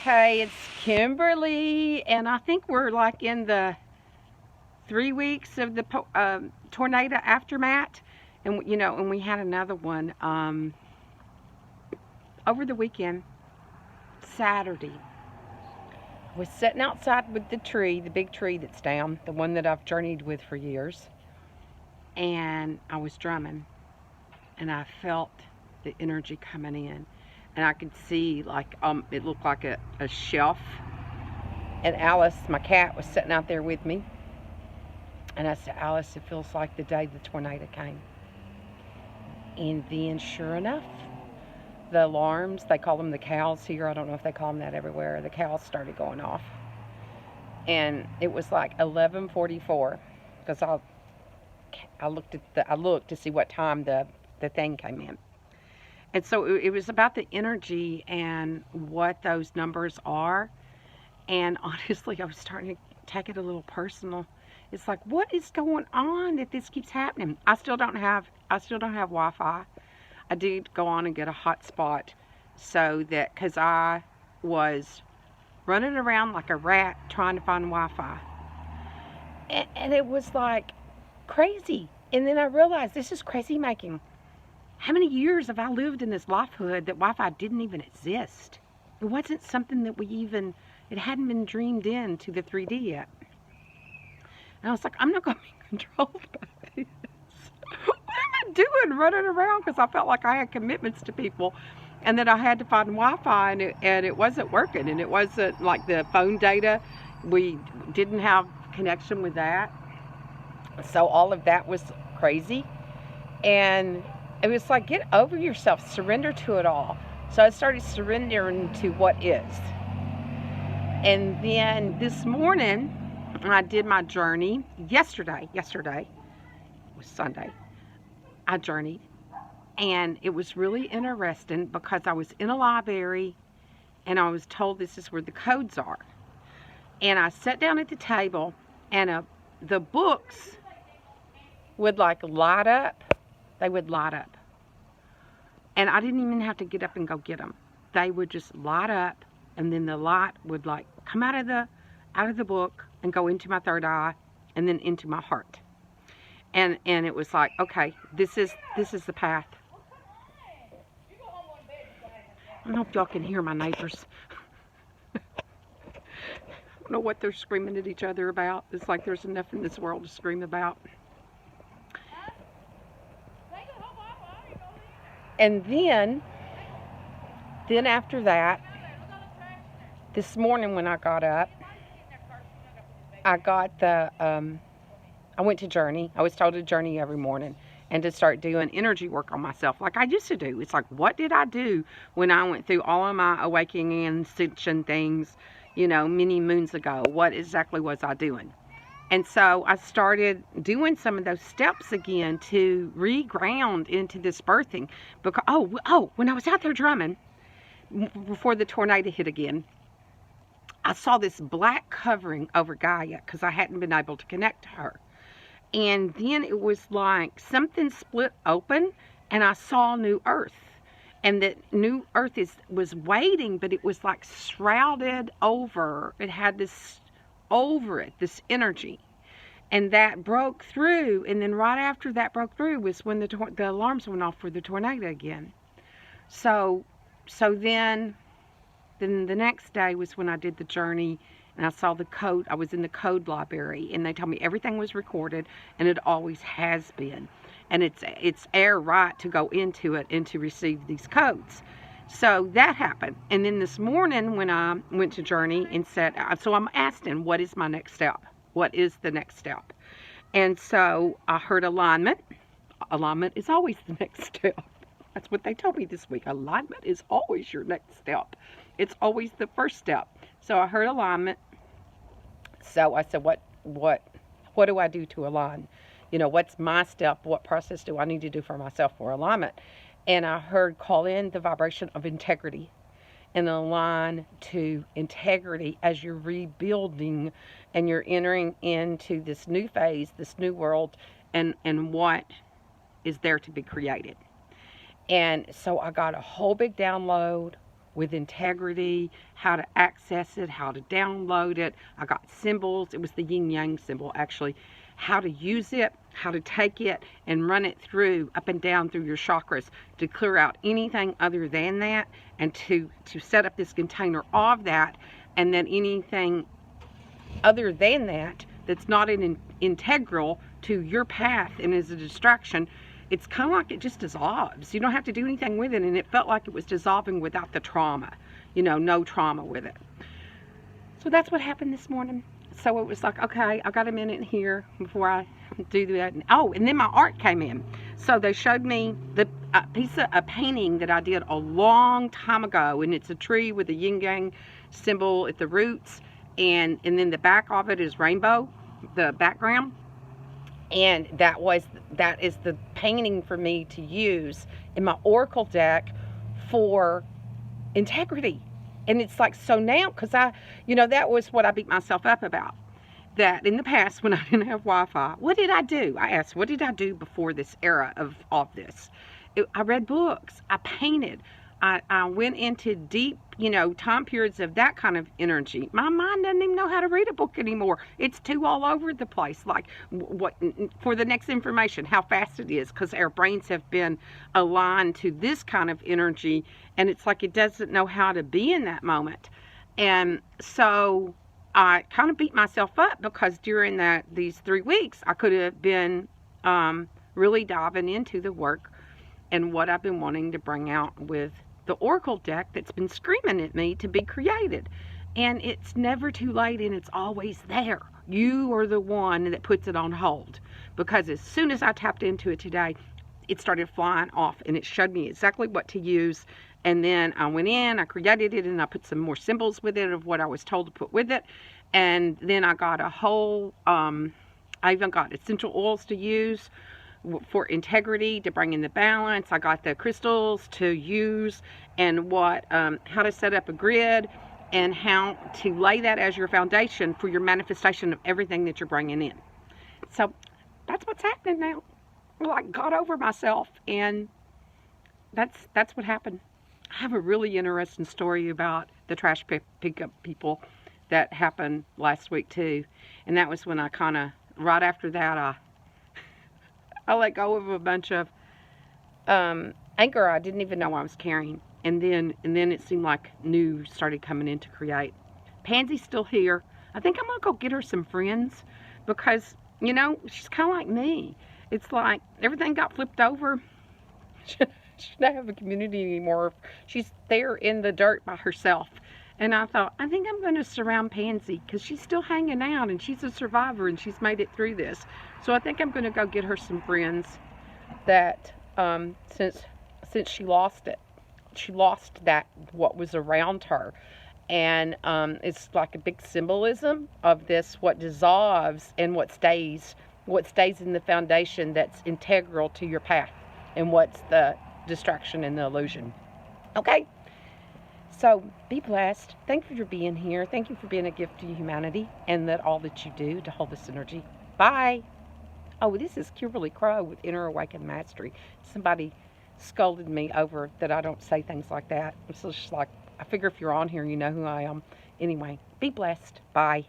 Okay, it's Kimberly, and I think we're like in the 3 weeks of the tornado aftermath, and and we had another one over the weekend, Saturday. I was sitting outside with the tree, the big tree that's down, the one that I've journeyed with for years, and I was drumming, and I felt the energy coming in, and I could see like it looked like a shelf. And Alice, my cat, was sitting out there with me. And I said, Alice, it feels like the day the tornado came. And then, sure enough, the alarms, they call them the cows here. I don't know if they call them that everywhere. The cows started going off. And it was like 11:44 because I looked to see what time the thing came in. And so it was about the energy and what those numbers are. And honestly, I was starting to take it a little personal. It's like, what is going on that this keeps happening? I still don't have Wi-Fi. I did go on and get a hotspot so that, because I was running around like a rat trying to find Wi-Fi. And it was like crazy. And then I realized this is crazy making. How many years have I lived in this lifehood that Wi-Fi didn't even exist? It wasn't something that it hadn't been dreamed into the 3D yet. And I was like, I'm not going to be controlled by this. What am I doing running around? Because I felt like I had commitments to people and that I had to find Wi-Fi, and it wasn't working. And it wasn't like the phone data. We didn't have connection with that. So all of that was crazy. And it was like, get over yourself. Surrender to it all. So I started surrendering to what is. And then this morning, I did my journey. Yesterday was Sunday, I journeyed. And it was really interesting because I was in a library and I was told this is where the codes are. And I sat down at the table and the books would like light up. They would light up. And I didn't even have to get up and go get them. They would just light up, and then the light would like come out of the book and go into my third eye and then into my heart. And it was like, okay, this is the path. I don't know if y'all can hear my neighbors. I don't know what they're screaming at each other about. It's like there's enough in this world to scream about. And then after that, this morning when I got up, I went to journey. I was told to journey every morning and to start doing energy work on myself like I used to do. It's like, what did I do when I went through all of my awakening and ascension things, many moons ago? What exactly was I doing? And so I started doing some of those steps again to re-ground into this birthing. Because when I was out there drumming, before the tornado hit again, I saw this black covering over Gaia because I hadn't been able to connect to her. And then it was like something split open and I saw New Earth. And that New Earth was waiting, but it was like shrouded over. It had this over it, this energy. And that broke through. And then right after that broke through was when the alarms went off for the tornado again. So then the next day was when I did the journey and I saw the code. I was in the code library and they told me everything was recorded and it always has been. And it's air right to go into it and to receive these codes. So that happened. And then this morning when I went to journey and said, so I'm asking, what is my next step? What is the next step? And so I heard alignment. Alignment is always the next step. That's what they told me this week. Alignment is always your next step. It's always the first step. So I heard alignment. So I said, what do I do to align? What's my step? What process do I need to do for myself for alignment? And I heard call in the vibration of integrity and align to integrity as you're rebuilding and you're entering into this new phase, this new world, and what is there to be created. And so I got a whole big download with integrity, how to access it, how to download it. I got symbols. It was the yin yang symbol, actually. How to use it, how to take it and run it through, up and down through your chakras to clear out anything other than that, and to set up this container of that, and then anything other than that that's not integral to your path and is a distraction, it's kind of like it just dissolves. You don't have to do anything with it, and it felt like it was dissolving without the trauma, no trauma with it. So that's what happened this morning. So it was like, okay, I got a minute here before I do that. And then my art came in. So they showed me the a painting that I did a long time ago, and it's a tree with a yin yang symbol at the roots, and then the back of it is rainbow, the background. And that is the painting for me to use in my oracle deck for integrity. And it's like, so now, because that was what I beat myself up about. That in the past, when I didn't have Wi-Fi, what did I do? I asked, what did I do before this era of all this? I read books. I painted. I went into deep, time periods of that kind of energy. My mind doesn't even know how to read a book anymore. It's too all over the place. Like, what for the next information, how fast it is, because our brains have been aligned to this kind of energy, and it's like it doesn't know how to be in that moment. And so I kind of beat myself up, because during these 3 weeks, I could have been really diving into the work and what I've been wanting to bring out with the oracle deck that's been screaming at me to be created. And it's never too late, and it's always there. You are the one that puts it on hold, because as soon as I tapped into it today, it started flying off, and it showed me exactly what to use. And then I went in, I created it, and I put some more symbols with it of what I was told to put with it. And then I got a whole, I even got essential oils to use for integrity, to bring in the balance. I got the crystals to use, and how to set up a grid, and how to lay that as your foundation for your manifestation of everything that you're bringing in. So that's what's happening now. I got over myself, and that's what happened. I have a really interesting story about the trash pickup people that happened last week too, and that was when I kind of, right after that, I let go of a bunch of anger I didn't even know I was carrying, and then it seemed like new started coming in to create. Pansy's still here. I think I'm gonna go get her some friends, because she's kind of like me. It's like everything got flipped over. She doesn't have a community anymore. She's there in the dirt by herself. And I thought, I think I'm going to surround Pansy, because she's still hanging out, and she's a survivor, and she's made it through this. So I think I'm going to go get her some friends that, since she lost it. She lost what was around her. And it's like a big symbolism of this, what dissolves and what stays in the foundation that's integral to your path, and what's the distraction and the illusion. Okay? So be blessed. Thank you for being here. Thank you for being a gift to humanity, and all that you do to hold this energy. Bye. Oh, this is Kimberly Crow with Inner Awakened Mastery. Somebody scolded me over that I don't say things like that. It's just like, I figure if you're on here, you know who I am. Anyway, be blessed. Bye.